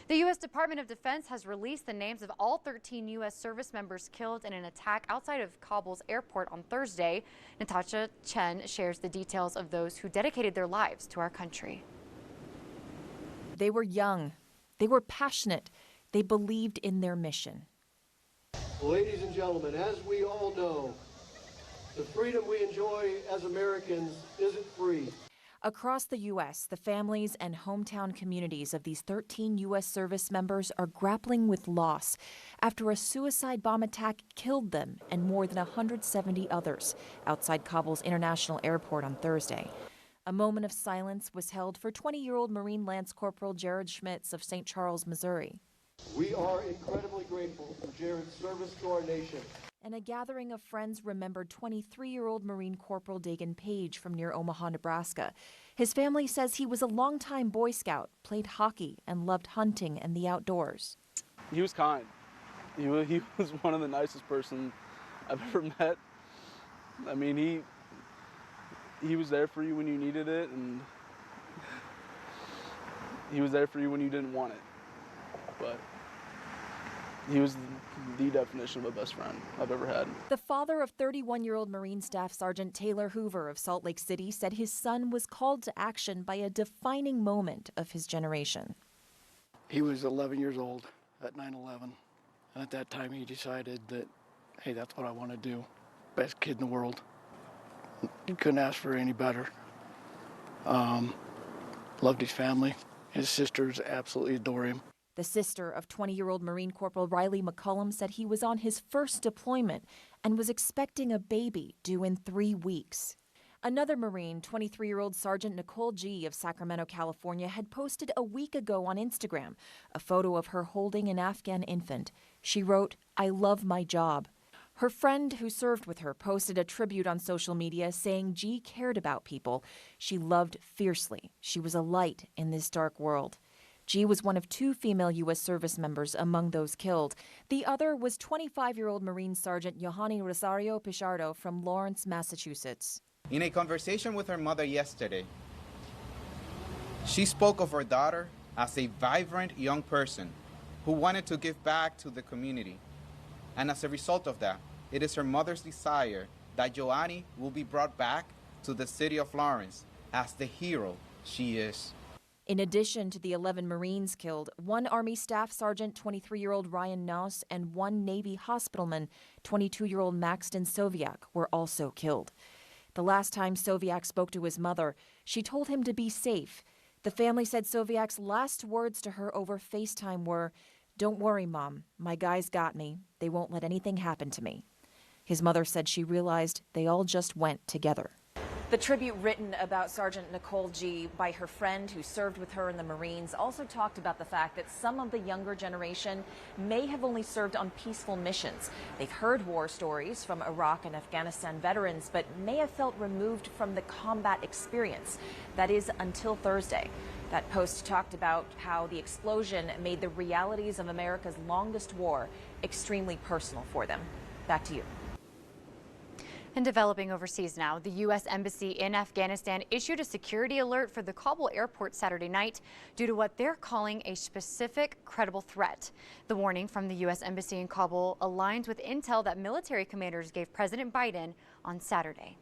The U.S. Department of Defense has released the names of all 13 U.S. service members killed in an attack outside of Kabul's airport on Thursday. Natasha Chen shares the details of those who dedicated their lives to our country. They were young. They were passionate. They believed in their mission. Ladies and gentlemen, as we all know, the freedom we enjoy as Americans isn't free. Across the U.S., the families and hometown communities of these 13 U.S. service members are grappling with loss after a suicide bomb attack killed them and more than 170 others outside Kabul's international airport on Thursday. A moment of silence was held for 20-year-old Marine Lance Corporal Jared Schmitz of St. Charles, Missouri. We are incredibly grateful for Jared's service to our nation. And a gathering of friends remembered 23-year-old Marine Corporal Dagan Page from near Omaha, Nebraska. His family says he was a longtime Boy Scout, played hockey, and loved hunting and the outdoors. He was kind. He was one of the nicest person I've ever met. I mean, he was there for you when you needed it, and he was there for you when you didn't want it. But he was the definition of a best friend I've ever had. The father of 31-year-old Marine Staff Sergeant Taylor Hoover of Salt Lake City said his son was called to action by a defining moment of his generation. He was 11 years old at 9/11, and at that time he decided that, hey, that's what I want to do. Best kid in the world. He couldn't ask for any better. Loved his family. His sisters absolutely adore him. The sister of 20-year-old Marine Corporal Riley McCullum said he was on his first deployment and was expecting a baby due in 3 weeks. Another Marine, 23-year-old Sergeant Nicole G. of Sacramento, California, had posted a week ago on Instagram a photo of her holding an Afghan infant. She wrote, "I love my job." Her friend who served with her posted a tribute on social media saying G cared about people. She loved fiercely. She was a light in this dark world. G was one of 2 female U.S. service members among those killed. The other was 25-year-old Marine Sergeant Yohani Rosario Pichardo from Lawrence, Massachusetts. In a conversation with her mother yesterday, she spoke of her daughter as a vibrant young person who wanted to give back to the community. And as a result of that, it is her mother's desire that Yohani will be brought back to the city of Lawrence as the hero she is. In addition to the 11 Marines killed, 1 Army Staff Sergeant, 23-year-old Ryan Noss, and 1 Navy hospitalman, 22-year-old Maxton Soviak, were also killed. The last time Soviak spoke to his mother, she told him to be safe. The family said Soviak's last words to her over FaceTime were, "Don't worry, Mom. My guys got me. They won't let anything happen to me." His mother said she realized they all just went together. The tribute written about Sergeant Nicole G. by her friend who served with her in the Marines also talked about the fact that some of the younger generation may have only served on peaceful missions. They've heard war stories from Iraq and Afghanistan veterans, but may have felt removed from the combat experience. That is, until Thursday. That post talked about how the explosion made the realities of America's longest war extremely personal for them. Back to you. And developing overseas now, the U.S. Embassy in Afghanistan issued a security alert for the Kabul airport Saturday night due to what they're calling a specific credible threat. The warning from the U.S. Embassy in Kabul aligns with intel that military commanders gave President Biden on Saturday.